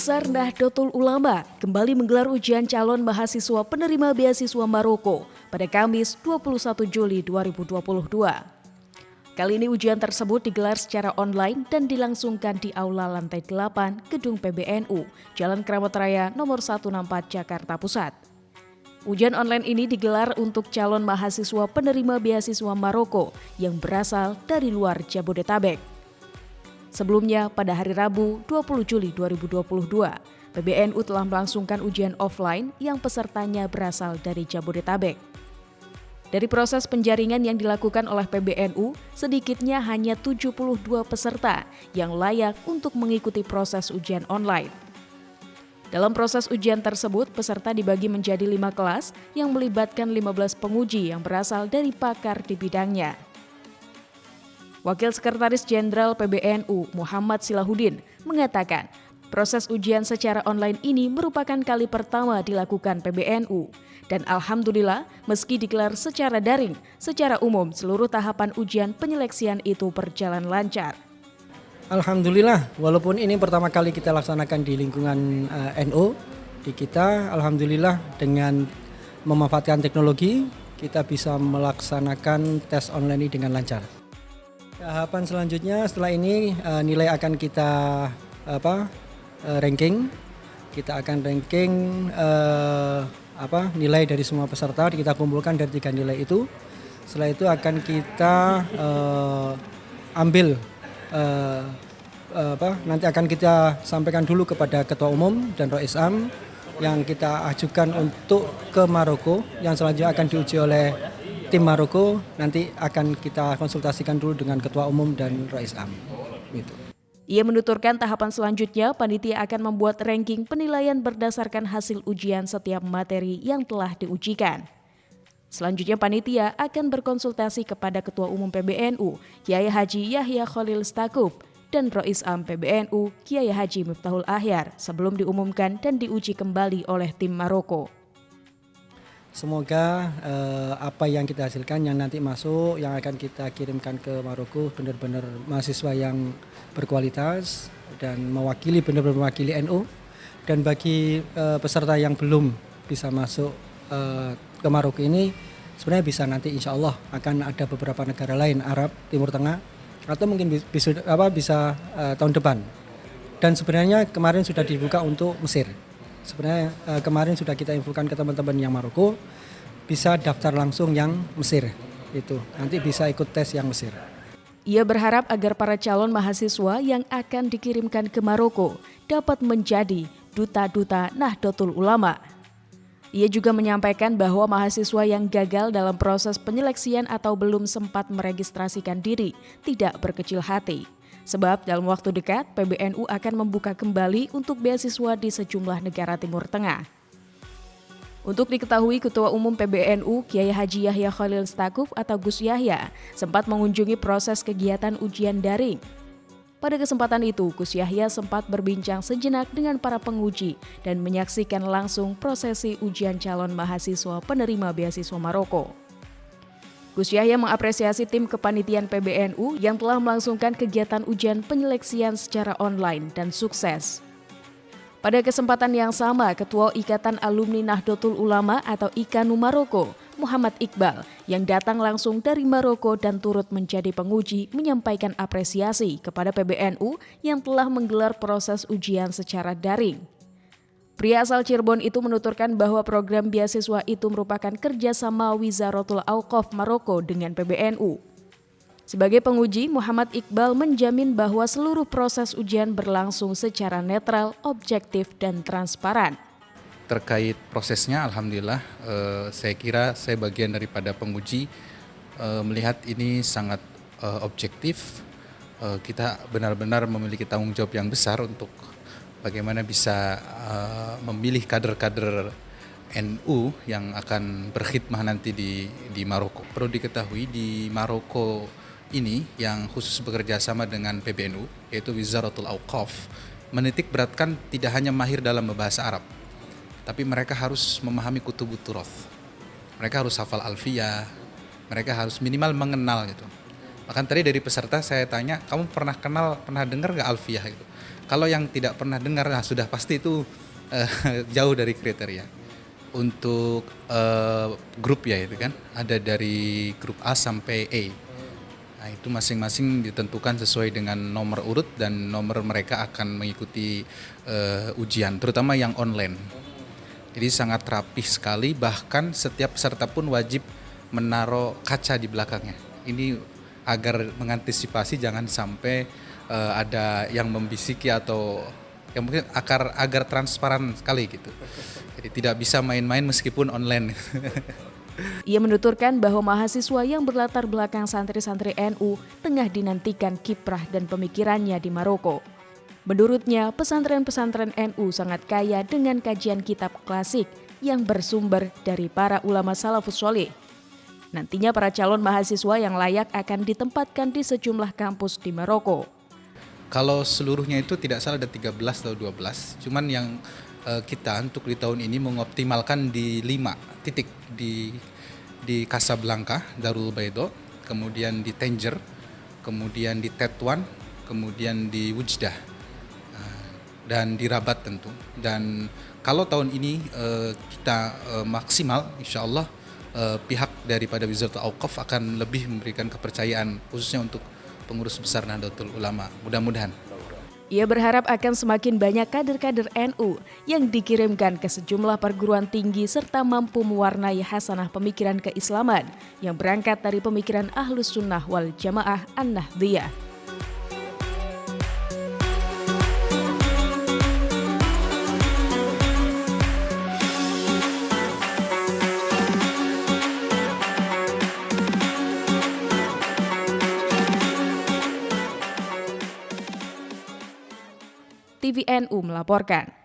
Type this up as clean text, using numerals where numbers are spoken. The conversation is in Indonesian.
Besar Nahdlatul Ulama kembali menggelar ujian calon mahasiswa penerima beasiswa Maroko pada Kamis 21 Juli 2022. Kali ini ujian tersebut digelar secara online dan dilangsungkan di Aula Lantai 8 Gedung PBNU, Jalan Keramat Raya Nomor 164 Jakarta Pusat. Ujian online ini digelar untuk calon mahasiswa penerima beasiswa Maroko yang berasal dari luar Jabodetabek. Sebelumnya, pada hari Rabu 20 Juli 2022, PBNU telah melangsungkan ujian offline yang pesertanya berasal dari Jabodetabek. Dari proses penjaringan yang dilakukan oleh PBNU, sedikitnya hanya 72 peserta yang layak untuk mengikuti proses ujian online. Dalam proses ujian tersebut, peserta dibagi menjadi 5 kelas yang melibatkan 15 penguji yang berasal dari pakar di bidangnya. Wakil Sekretaris Jenderal PBNU Muhammad Silahuddin mengatakan, proses ujian secara online ini merupakan kali pertama dilakukan PBNU. Dan alhamdulillah, meski digelar secara daring, secara umum seluruh tahapan ujian penyeleksian itu berjalan lancar. Alhamdulillah, walaupun ini pertama kali kita laksanakan di lingkungan NU, di kita alhamdulillah dengan memanfaatkan teknologi, kita bisa melaksanakan tes online ini dengan lancar. Tahapan selanjutnya setelah ini nilai akan kita ranking. Kita akan ranking nilai dari semua peserta, kita kumpulkan dari 3 nilai itu. Setelah itu akan kita ambil nanti akan kita sampaikan dulu kepada Ketua Umum dan Rois Am yang kita ajukan untuk ke Maroko, yang selanjutnya akan diuji oleh tim Maroko. Nanti akan kita konsultasikan dulu dengan Ketua Umum dan Rois Am. Gitu. Ia menuturkan tahapan selanjutnya panitia akan membuat ranking penilaian berdasarkan hasil ujian setiap materi yang telah diujikan. Selanjutnya panitia akan berkonsultasi kepada Ketua Umum PBNU, Kiai Haji Yahya Khalil Stakuf, dan Rois Am PBNU, Kiai Haji Miftahul Ahyar sebelum diumumkan dan diuji kembali oleh tim Maroko. Semoga apa yang kita hasilkan yang nanti masuk, yang akan kita kirimkan ke Maroko benar-benar mahasiswa yang berkualitas dan benar-benar mewakili NU. Dan bagi peserta yang belum bisa masuk ke Maroko ini, sebenarnya bisa nanti insya Allah akan ada beberapa negara lain, Arab, Timur Tengah, atau mungkin bisa tahun depan. Dan sebenarnya kemarin sudah dibuka untuk Mesir. Sebenarnya kemarin sudah kita infokan ke teman-teman yang Maroko, bisa daftar langsung yang Mesir. Itu nanti bisa ikut tes yang Mesir. Ia berharap agar para calon mahasiswa yang akan dikirimkan ke Maroko dapat menjadi duta-duta Nahdlatul Ulama. Ia juga menyampaikan bahwa mahasiswa yang gagal dalam proses penyeleksian atau belum sempat meregistrasikan diri tidak berkecil hati. Sebab dalam waktu dekat PBNU akan membuka kembali untuk beasiswa di sejumlah negara Timur Tengah. Untuk diketahui, Ketua Umum PBNU Kiai Haji Yahya Khalil Stakuf atau Gus Yahya sempat mengunjungi proses kegiatan ujian daring. Pada kesempatan itu, Gus Yahya sempat berbincang sejenak dengan para penguji dan menyaksikan langsung prosesi ujian calon mahasiswa penerima beasiswa Maroko. Gus Yahya mengapresiasi tim kepanitiaan PBNU yang telah melangsungkan kegiatan ujian penyeleksian secara online dan sukses. Pada kesempatan yang sama, Ketua Ikatan Alumni Nahdlatul Ulama atau IKANU Maroko, Muhammad Iqbal, yang datang langsung dari Maroko dan turut menjadi penguji, menyampaikan apresiasi kepada PBNU yang telah menggelar proses ujian secara daring. Pria asal Cirebon itu menuturkan bahwa program beasiswa itu merupakan kerjasama Wizaratul Auqaf Maroko dengan PBNU. Sebagai penguji, Muhammad Iqbal menjamin bahwa seluruh proses ujian berlangsung secara netral, objektif, dan transparan. Terkait prosesnya, alhamdulillah, saya kira saya bagian daripada penguji melihat ini sangat objektif. Kita benar-benar memiliki tanggung jawab yang besar untuk bagaimana bisa memilih kader-kader NU yang akan berkhidmah nanti di Maroko. Perlu diketahui di Maroko ini yang khusus bekerja sama dengan PBNU, yaitu Wizaratul Auqaf, menitik beratkan tidak hanya mahir dalam bahasa Arab, tapi mereka harus memahami kutubut turath. Mereka harus hafal alfiyah, mereka harus minimal mengenal gitu. Bahkan tadi dari peserta saya tanya, kamu pernah dengar nggak Alfiah gitu? Kalau yang tidak pernah dengar, nah sudah pasti itu jauh dari kriteria. Untuk grup ya itu kan, ada dari grup A sampai E. Nah, itu masing-masing ditentukan sesuai dengan nomor urut dan nomor mereka akan mengikuti ujian, terutama yang online. Jadi sangat rapih sekali, bahkan setiap peserta pun wajib menaruh kaca di belakangnya. Ini agar mengantisipasi jangan sampai ada yang membisiki atau yang mungkin agar transparan sekali gitu. Jadi tidak bisa main-main meskipun online. Ia menuturkan bahwa mahasiswa yang berlatar belakang santri-santri NU tengah dinantikan kiprah dan pemikirannya di Maroko. Menurutnya, pesantren-pesantren NU sangat kaya dengan kajian kitab klasik yang bersumber dari para ulama salafus sholih. Nantinya para calon mahasiswa yang layak akan ditempatkan di sejumlah kampus di Maroko. Kalau seluruhnya itu tidak salah ada 13 atau 12, cuman yang kita untuk di tahun ini mengoptimalkan di 5 titik di Casablanca, Darul Baido, kemudian di Tanger, kemudian di Tetuan, kemudian di Wujdah. Dan di Rabat tentu. Dan kalau tahun ini kita maksimal, insya Allah pihak daripada Wizaratul Auqaf akan lebih memberikan kepercayaan khususnya untuk pengurus besar Nahdlatul Ulama. Mudah-mudahan. Ia berharap akan semakin banyak kader-kader NU yang dikirimkan ke sejumlah perguruan tinggi serta mampu mewarnai hasanah pemikiran keislaman yang berangkat dari pemikiran Ahlus Sunnah wal Jamaah An-Nahdliyah. TVNU melaporkan.